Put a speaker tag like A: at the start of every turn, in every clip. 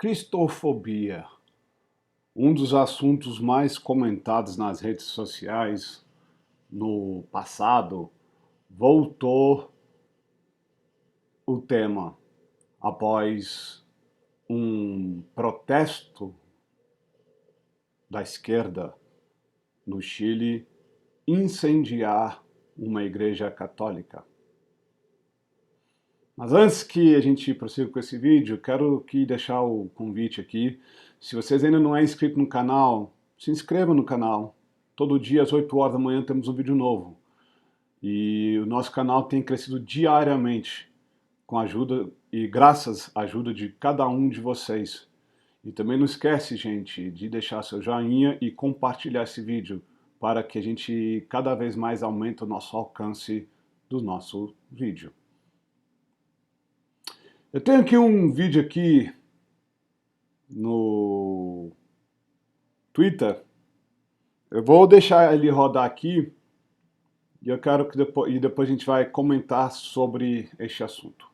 A: Cristofobia, um dos assuntos mais comentados nas redes sociais no passado, voltou o tema após um protesto da esquerda no Chile incendiar uma igreja católica. Mas antes que a gente prossiga com esse vídeo, quero aqui deixar o convite aqui. Se vocês ainda não é inscrito no canal, se inscreva no canal. Todo dia às 8 horas da manhã temos um vídeo novo. E o nosso canal tem crescido diariamente com a ajuda e graças à ajuda de cada um de vocês. E também não esquece, gente, de deixar seu joinha e compartilhar esse vídeo para que a gente cada vez mais aumente o nosso alcance do nosso vídeo. Eu tenho aqui um vídeo aqui no Twitter. Eu vou deixar ele rodar aqui e eu quero que depois a gente vai comentar sobre este assunto.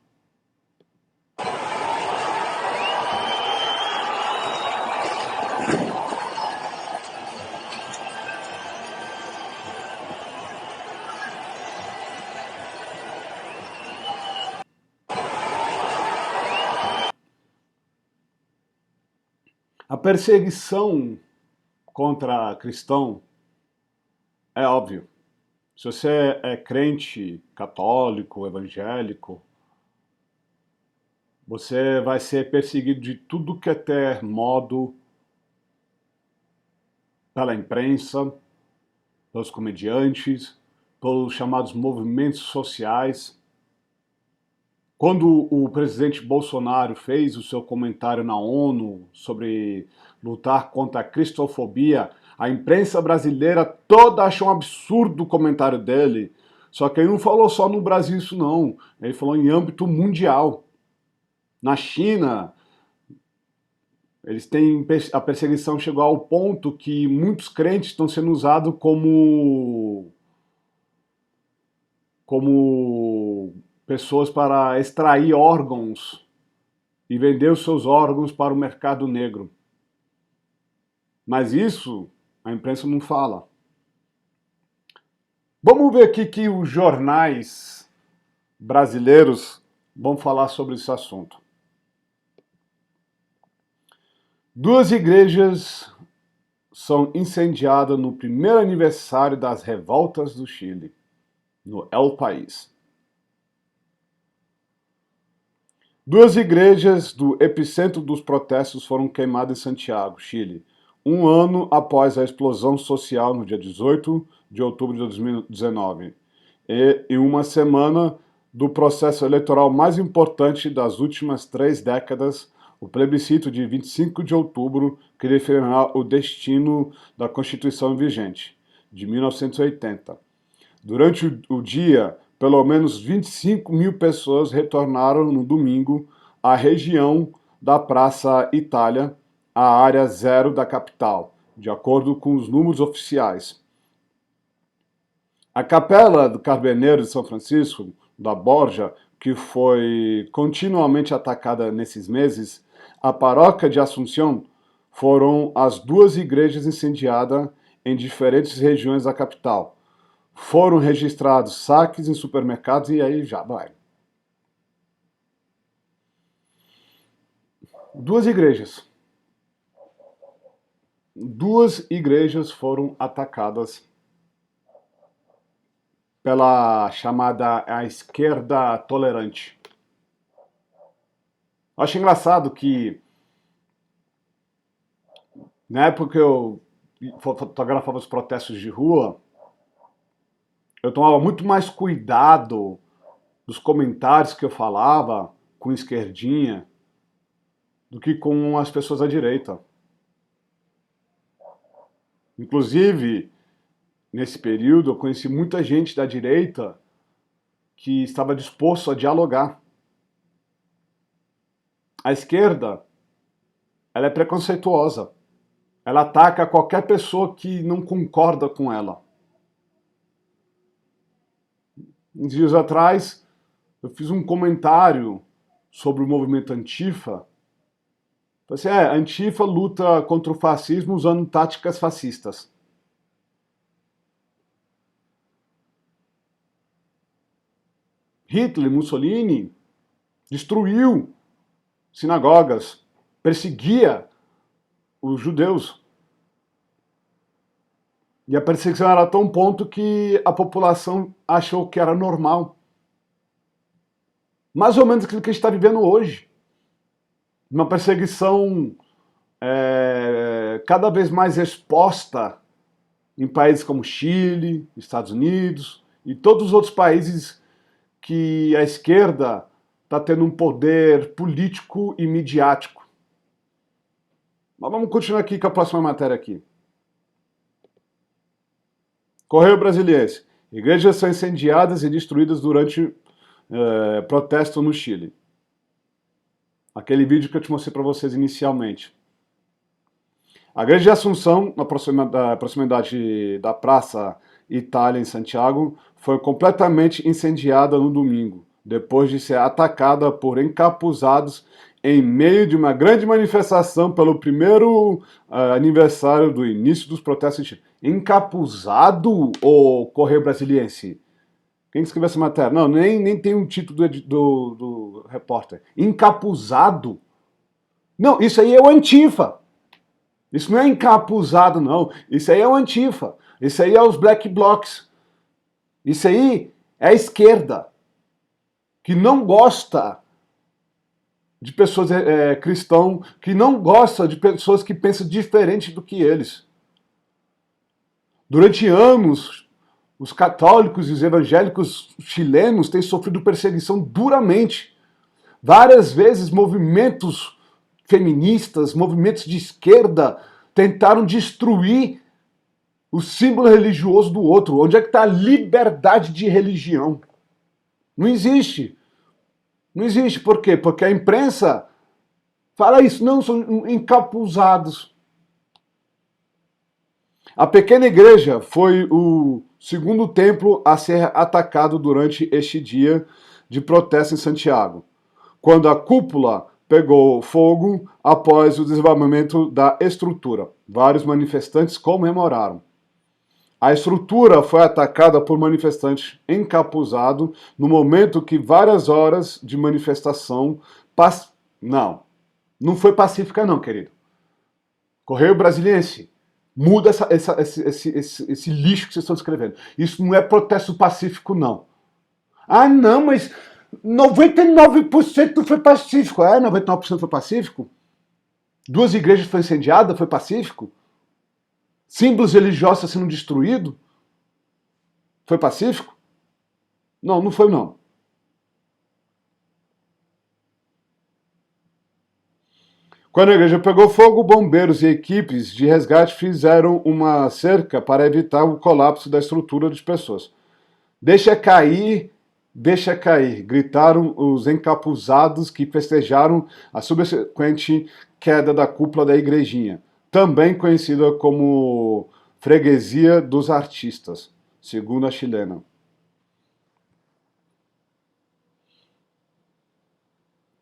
A: A perseguição contra cristão é óbvio. Se você é crente, católico, evangélico, você vai ser perseguido de tudo que é ter modo pela imprensa, pelos comediantes, pelos chamados movimentos sociais. Quando o presidente Bolsonaro fez o seu comentário na ONU sobre lutar contra a cristofobia, a imprensa brasileira toda achou um absurdo o comentário dele. Só que ele não falou só no Brasil isso não, ele falou em âmbito mundial. Na China, a perseguição chegou ao ponto que muitos crentes estão sendo usados como pessoas para extrair órgãos e vender os seus órgãos para o mercado negro. Mas isso a imprensa não fala. Vamos ver aqui que os jornais brasileiros vão falar sobre esse assunto. Duas igrejas são incendiadas no primeiro aniversário das revoltas do Chile, no El País. Duas igrejas do epicentro dos protestos foram queimadas em Santiago, Chile, um ano após a explosão social no dia 18 de outubro de 2019, e uma semana do processo eleitoral mais importante das últimas 3 décadas, o plebiscito de 25 de outubro, que definirá o destino da Constituição vigente, de 1980. Durante o dia, pelo menos 25 mil pessoas retornaram no domingo à região da Praça Itália, a área zero da capital, de acordo com os números oficiais. A Capela do Carboneiro de São Francisco, da Borja, que foi continuamente atacada nesses meses, a Paróquia de Assunção, foram as duas igrejas incendiadas em diferentes regiões da capital. Foram registrados saques em supermercados e aí já vai. Duas igrejas foram atacadas pela chamada a esquerda tolerante. Acho engraçado que na época que eu fotografava os protestos de rua, eu tomava muito mais cuidado dos comentários que eu falava com esquerdinha do que com as pessoas à direita. Inclusive, nesse período, eu conheci muita gente da direita que estava disposto a dialogar. A esquerda, ela é preconceituosa. Ela ataca qualquer pessoa que não concorda com ela. Uns dias atrás, eu fiz um comentário sobre o movimento Antifa Assim, a Antifa luta contra o fascismo usando táticas fascistas. Hitler, Mussolini, destruiu sinagogas, perseguia os judeus. E a perseguição era a tão ponto que a população achou que era normal. Mais ou menos aquilo que a gente está vivendo hoje. Uma perseguição cada vez mais exposta em países como Chile, Estados Unidos e todos os outros países que a esquerda está tendo um poder político e midiático. Mas vamos continuar aqui com a próxima matéria aqui. Correio Brasiliense. Igrejas são incendiadas e destruídas durante protesto no Chile. Aquele vídeo que eu te mostrei para vocês inicialmente. A igreja de Assunção, na proximidade da Praça Itália, em Santiago, foi completamente incendiada no domingo, depois de ser atacada por encapuzados em meio de uma grande manifestação pelo primeiro aniversário do início dos protestos em Chile. Encapuzado, o Correio Brasiliense? Quem escreveu essa matéria? Não, nem tem um título do repórter. Encapuzado? Não, isso aí é o Antifa. Isso não é encapuzado, não. Isso aí é o Antifa. Isso aí é os Black Blocs. Isso aí é a esquerda, que não gosta de pessoas cristãs, que não gosta de pessoas que pensam diferente do que eles. Durante anos, os católicos e os evangélicos chilenos têm sofrido perseguição duramente. Várias vezes movimentos feministas, movimentos de esquerda tentaram destruir o símbolo religioso do outro. Onde é que está a liberdade de religião? Não existe. Não existe. Por quê? Porque a imprensa fala isso. Não, são encapuzados. A pequena igreja foi o segundo templo a ser atacado durante este dia de protesto em Santiago, quando a cúpula pegou fogo após o desarmamento da estrutura. Vários manifestantes comemoraram. A estrutura foi atacada por manifestantes encapuzados no momento que várias horas de manifestação... Não foi pacífica não, querido. Correio Brasiliense, muda esse lixo que vocês estão escrevendo. Isso não é protesto pacífico, não. Ah, não, mas 99% foi pacífico. 99% foi pacífico? 2 igrejas foram incendiadas, foi pacífico? Símbolos religiosos sendo destruídos? Foi pacífico? Não, não foi não. Quando a igreja pegou fogo, bombeiros e equipes de resgate fizeram uma cerca para evitar o colapso da estrutura de pessoas. Deixa cair, gritaram os encapuzados que festejaram a subsequente queda da cúpula da igrejinha, também conhecida como Freguesia dos Artistas, segundo a chilena.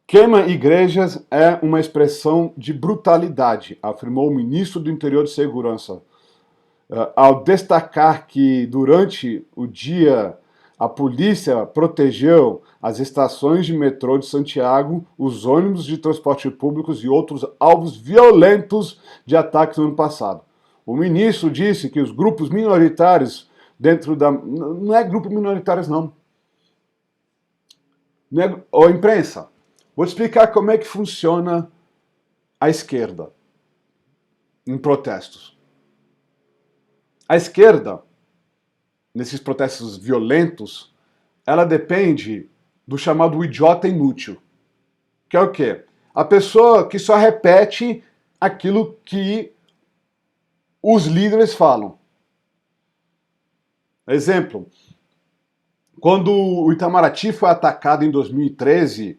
A: Queima igrejas é uma expressão de brutalidade, afirmou o ministro do Interior de Segurança, ao destacar que durante o dia a polícia protegeu as estações de metrô de Santiago, os ônibus de transporte públicos e outros alvos violentos de ataques no ano passado. O ministro disse que os grupos minoritários dentro da... Não é grupo minoritários, não. Não é... Ô, imprensa, vou explicar como é que funciona a esquerda em protestos. A esquerda, nesses protestos violentos, ela depende do chamado idiota inútil. Que é o quê? A pessoa que só repete aquilo que os líderes falam. Exemplo, quando o Itamaraty foi atacado em 2013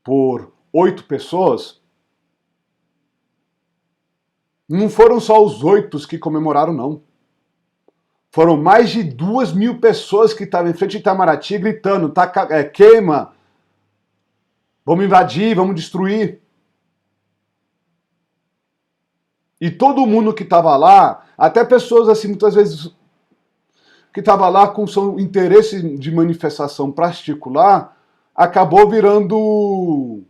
A: por 8 pessoas, não foram só os 8 que comemoraram, não. Foram mais de 2.000 pessoas que estavam em frente ao Itamaraty gritando, queima, vamos invadir, vamos destruir. E todo mundo que estava lá, até pessoas assim, muitas vezes, que estava lá com seu interesse de manifestação particular, acabou virando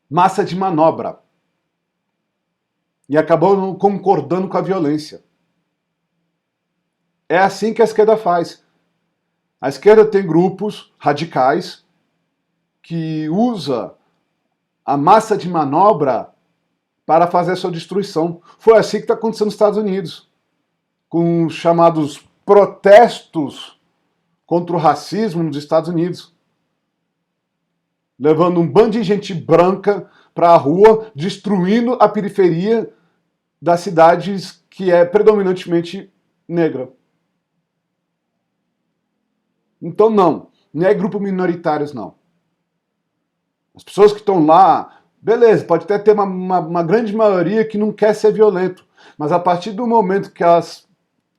A: massa de manobra. E acabou concordando com a violência. É assim que a esquerda faz. A esquerda tem grupos radicais que usa a massa de manobra para fazer a sua destruição. Foi assim que está acontecendo nos Estados Unidos, com os chamados protestos contra o racismo nos Estados Unidos, levando um bando de gente branca para a rua, destruindo a periferia das cidades que é predominantemente negra. Então não é grupo minoritários, não. As pessoas que estão lá, beleza, pode até ter uma grande maioria que não quer ser violento, mas a partir do momento que elas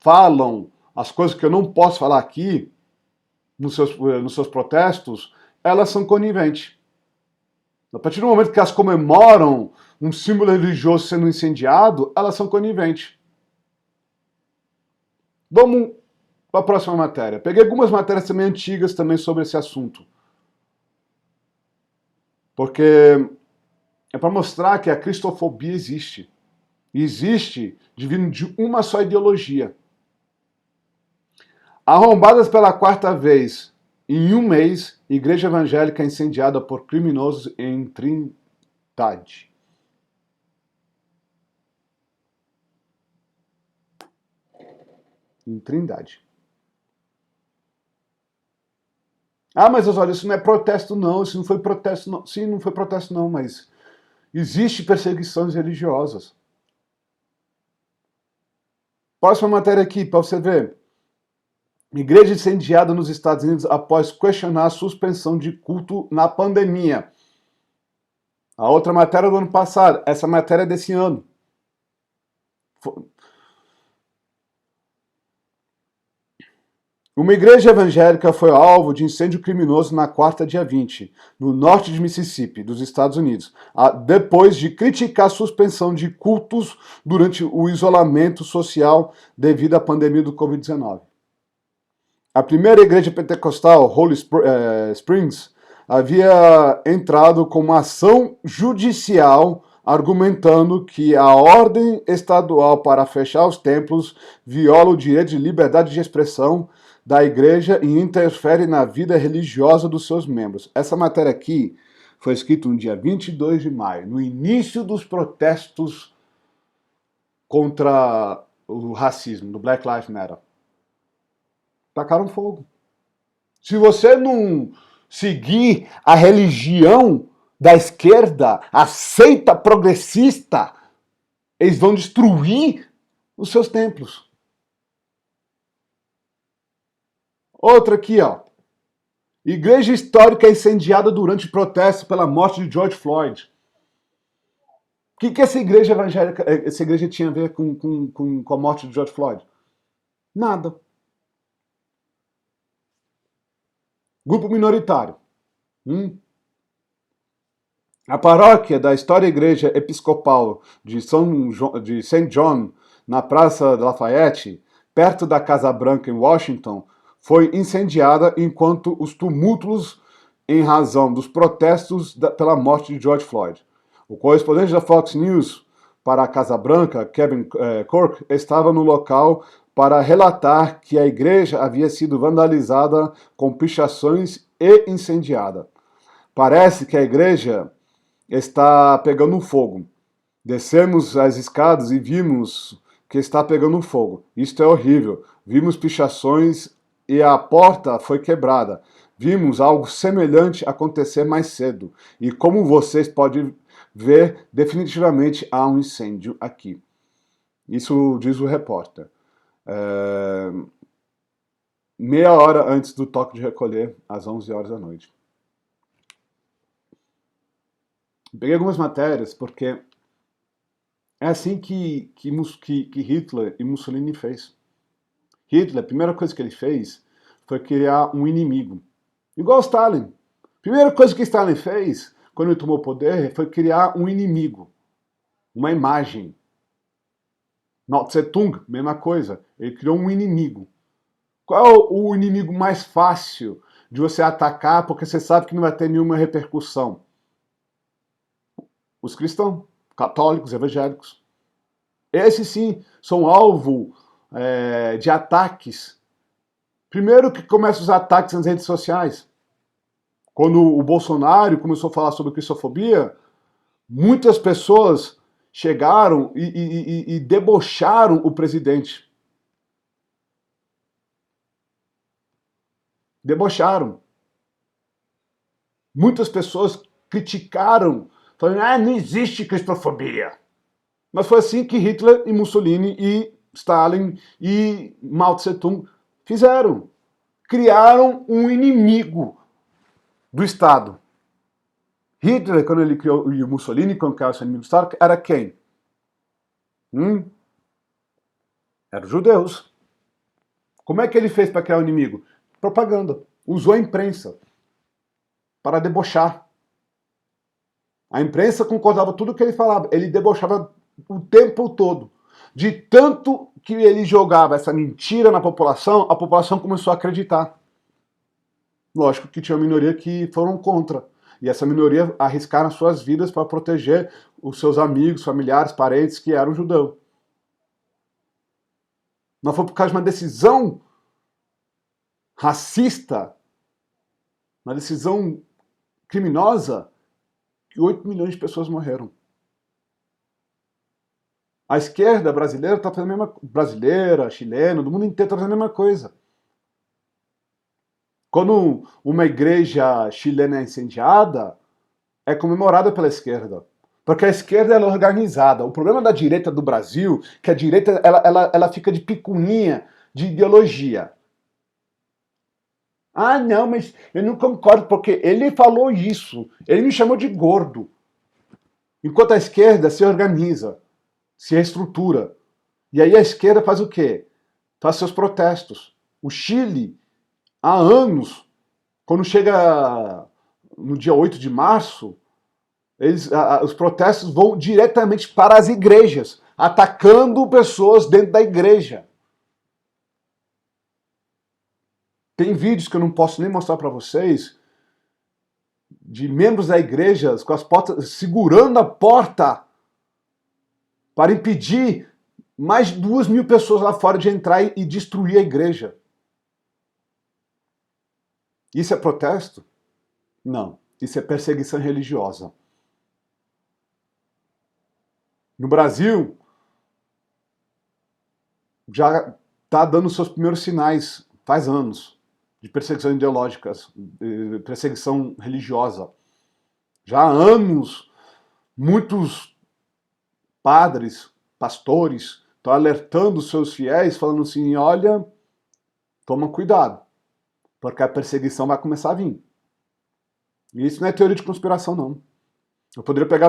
A: falam as coisas que eu não posso falar aqui, nos seus protestos, elas são coniventes. A partir do momento que elas comemoram um símbolo religioso sendo incendiado, elas são coniventes. Vamos para a próxima matéria. Peguei algumas matérias também antigas também sobre esse assunto. Porque é para mostrar que a cristofobia existe. E existe vindo de uma só ideologia. Arrombadas pela quarta vez em um mês, igreja evangélica incendiada por criminosos em Trindade. Em Trindade. Ah, mas olha, isso não é protesto não, isso não foi protesto não. Sim, não foi protesto não, mas existe perseguições religiosas. Próxima matéria aqui, para você ver. Igreja incendiada nos Estados Unidos após questionar a suspensão de culto na pandemia. A outra matéria do ano passado, essa matéria é desse ano. Uma igreja evangélica foi alvo de incêndio criminoso na quarta, dia 20, no norte de Mississippi, dos Estados Unidos, depois de criticar a suspensão de cultos durante o isolamento social devido à pandemia do Covid-19. A primeira igreja pentecostal, Holy Springs, havia entrado com uma ação judicial argumentando que a ordem estadual para fechar os templos viola o direito de liberdade de expressão da igreja e interfere na vida religiosa dos seus membros. Essa matéria aqui foi escrita no dia 22 de maio, no início dos protestos contra o racismo, do Black Lives Matter. Tacaram fogo. Se você não seguir a religião da esquerda, a seita progressista, eles vão destruir os seus templos. Outra aqui, ó. Igreja histórica incendiada durante protesto pela morte de George Floyd. O que essa igreja evangélica, essa igreja tinha a ver com a morte de George Floyd? Nada. Grupo minoritário. A paróquia da História Igreja Episcopal de St. John, na Praça de Lafayette, perto da Casa Branca em Washington, foi incendiada enquanto os tumultos em razão dos protestos pela morte de George Floyd. O correspondente da Fox News para a Casa Branca, Kevin Corke, estava no local para relatar que a igreja havia sido vandalizada com pichações e incendiada. Parece que a igreja está pegando fogo. Descemos as escadas e vimos que está pegando fogo. Isto é horrível. Vimos pichações e a porta foi quebrada. Vimos algo semelhante acontecer mais cedo. E como vocês podem ver, definitivamente há um incêndio aqui. Isso diz o repórter. Meia hora antes do toque de recolher, às 11 horas da noite. Peguei algumas matérias porque é assim que Hitler e Mussolini fez. Hitler, a primeira coisa que ele fez foi criar um inimigo. Igual Stalin. A primeira coisa que Stalin fez quando ele tomou o poder, foi criar um inimigo, uma imagem. Mao Tse Tung, mesma coisa. Ele criou um inimigo. Qual é o inimigo mais fácil de você atacar porque você sabe que não vai ter nenhuma repercussão? Os cristãos, católicos, evangélicos. Esses sim são alvo de ataques. Primeiro que começam os ataques nas redes sociais. Quando o Bolsonaro começou a falar sobre cristofobia, muitas pessoas chegaram e debocharam o presidente. Debocharam. Muitas pessoas criticaram, falando, não existe cristofobia. Mas foi assim que Hitler e Mussolini e Stalin e Mao Tse Tung fizeram. Criaram um inimigo do Estado. Hitler, quando ele criou, e Mussolini, quando criou esse inimigo do Estado, era quem? Eram os judeus. Como é que ele fez para criar o inimigo? Propaganda. Usou a imprensa para debochar. A imprensa concordava com tudo que ele falava. Ele debochava o tempo todo. De tanto que ele jogava essa mentira na população, a população começou a acreditar. Lógico que tinha uma minoria que foram contra. E essa minoria arriscaram suas vidas para proteger os seus amigos, familiares, parentes que eram judeus. Mas foi por causa de uma decisão racista, uma decisão criminosa, que 8 milhões de pessoas morreram. A esquerda brasileira está fazendo a mesma coisa. Brasileira, chilena, do mundo inteiro está fazendo a mesma coisa. Quando uma igreja chilena é incendiada, é comemorada pela esquerda. Porque a esquerda ela é organizada. O problema da direita do Brasil é que a direita ela fica de picuinha de ideologia. Ah, não, mas eu não concordo, porque ele falou isso. Ele me chamou de gordo. Enquanto a esquerda se organiza, se reestrutura. E aí a esquerda faz o quê? Faz seus protestos. O Chile, há anos, quando chega no dia 8 de março, os protestos vão diretamente para as igrejas, atacando pessoas dentro da igreja. Tem vídeos que eu não posso nem mostrar para vocês, de membros da igreja com as portas, segurando a porta para impedir mais de 2.000 pessoas lá fora de entrar e destruir a igreja. Isso é protesto? Não. Isso é perseguição religiosa. No Brasil, já está dando seus primeiros sinais, faz anos, de perseguição ideológica, de perseguição religiosa. Já há anos, muitos padres, pastores, estão alertando os seus fiéis, falando assim, olha, toma cuidado, porque a perseguição vai começar a vir. E isso não é teoria de conspiração, não. Eu poderia pegar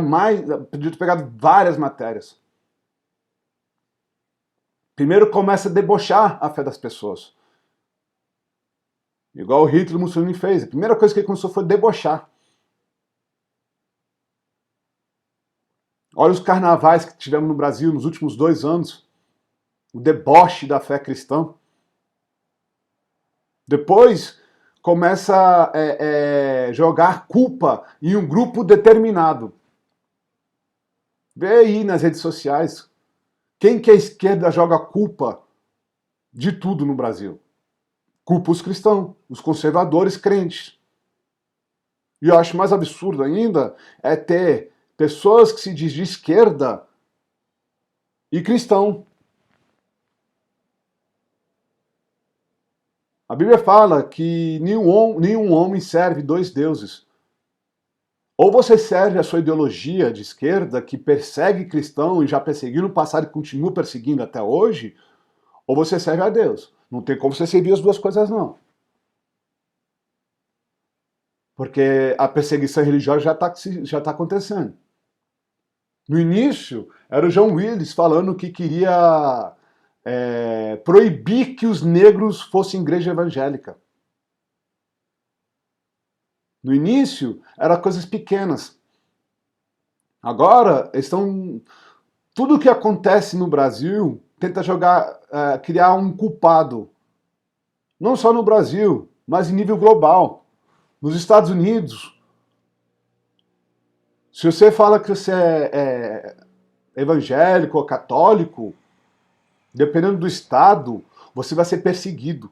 A: várias matérias. Primeiro começa a debochar a fé das pessoas. Igual o Hitler e o Mussolini fez. A primeira coisa que ele começou foi debochar. Olha os carnavais que tivemos no Brasil nos últimos 2 anos. O deboche da fé cristã. Depois começa a jogar culpa em um grupo determinado. Vê aí nas redes sociais. Quem que a esquerda joga culpa de tudo no Brasil? Culpa os cristãos, os conservadores crentes. E eu acho mais absurdo ainda é ter pessoas que se diz de esquerda e cristão. A Bíblia fala que nenhum homem serve 2 deuses. Ou você serve a sua ideologia de esquerda, que persegue cristão e já perseguiu no passado e continua perseguindo até hoje, ou você serve a Deus. Não tem como você servir as duas coisas, não. Porque a perseguição religiosa já tá acontecendo. No início, era o John Willis falando que queria proibir que os negros fossem igreja evangélica. No início, eram coisas pequenas. Agora, tudo que acontece no Brasil tenta criar um culpado. Não só no Brasil, mas em nível global. Nos Estados Unidos, se você fala que você é evangélico ou católico, dependendo do estado, você vai ser perseguido.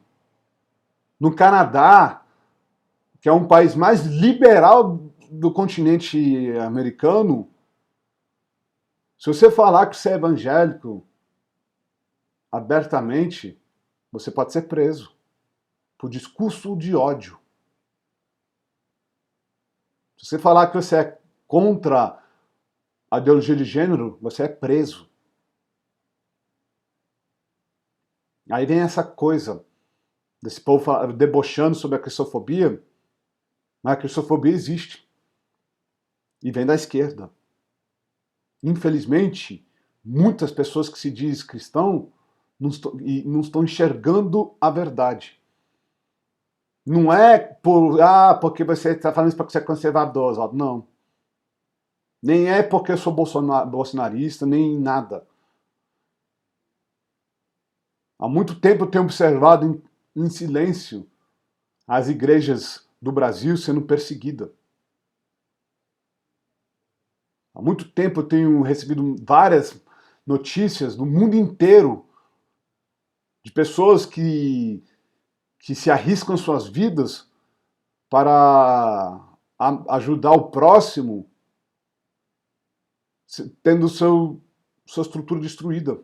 A: No Canadá, que é um país mais liberal do continente americano, se você falar que você é evangélico abertamente, você pode ser preso por discurso de ódio. Se você falar que você é contra a ideologia de gênero, você é preso. Aí vem essa coisa desse povo debochando sobre a cristofobia, mas a cristofobia existe. E vem da esquerda. Infelizmente, muitas pessoas que se dizem cristão não estão enxergando a verdade. Não é porque você está falando isso porque você é conservador, não. Nem é porque eu sou bolsonarista, nem nada. Há muito tempo eu tenho observado em silêncio as igrejas do Brasil sendo perseguidas. Há muito tempo eu tenho recebido várias notícias do mundo inteiro de pessoas que se arriscam suas vidas para ajudar o próximo tendo sua estrutura destruída.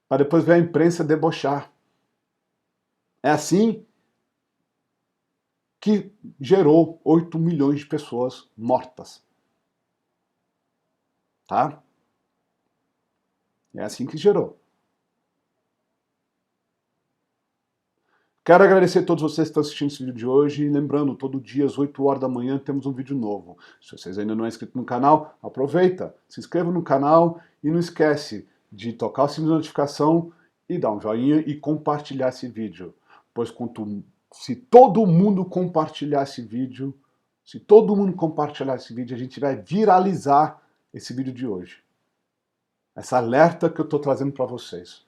A: Para depois ver a imprensa debochar. É assim que gerou 8 milhões de pessoas mortas. Tá? É assim que gerou. Quero agradecer a todos vocês que estão assistindo esse vídeo de hoje. E lembrando, todo dia às 8 horas da manhã temos um vídeo novo. Se vocês ainda não é inscrito no canal, aproveita, se inscreva no canal e não esquece de tocar o sininho de notificação e dar um joinha e compartilhar esse vídeo. Pois se todo mundo compartilhar esse vídeo, a gente vai viralizar esse vídeo de hoje. Essa alerta que eu estou trazendo para vocês.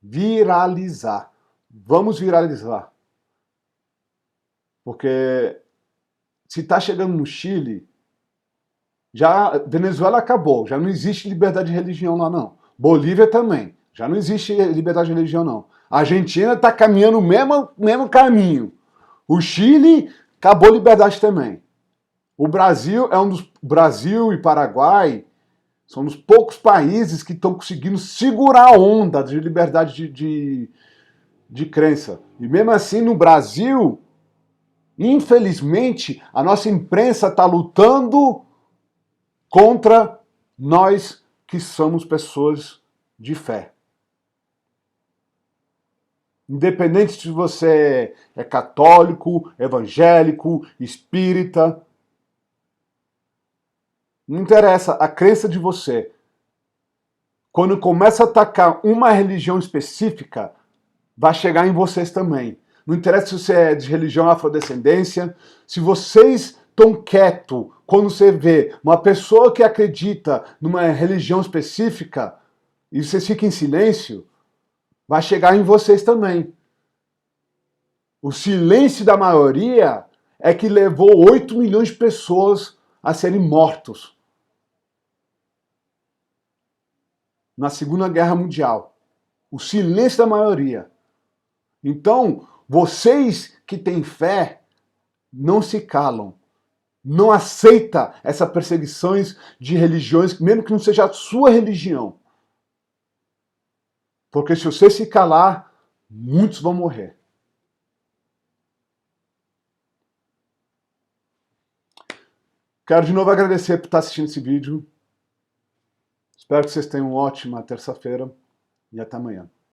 A: Viralizar. Vamos viralizar. Porque se está chegando no Chile, já Venezuela acabou, já não existe liberdade de religião lá não. Bolívia também, já não existe liberdade de religião não. A Argentina está caminhando o mesmo caminho. O Chile acabou a liberdade também. O Brasil Brasil e Paraguai são um dos poucos países que estão conseguindo segurar a onda de liberdade de crença. E mesmo assim, no Brasil, infelizmente, a nossa imprensa está lutando contra nós que somos pessoas de fé. Independente se você é católico, evangélico, espírita, não interessa a crença de você. Quando começa a atacar uma religião específica, vai chegar em vocês também. Não interessa se você é de religião afrodescendência, se vocês estão quietos quando você vê uma pessoa que acredita numa religião específica e vocês ficam em silêncio, vai chegar em vocês também. O silêncio da maioria é que levou 8 milhões de pessoas a serem mortos na Segunda Guerra Mundial. O silêncio da maioria. Então, vocês que têm fé, não se calam. Não aceita essas perseguições de religiões, mesmo que não seja a sua religião. Porque se você se calar, muitos vão morrer. Quero de novo agradecer por estar assistindo esse vídeo. Espero que vocês tenham uma ótima terça-feira e até amanhã.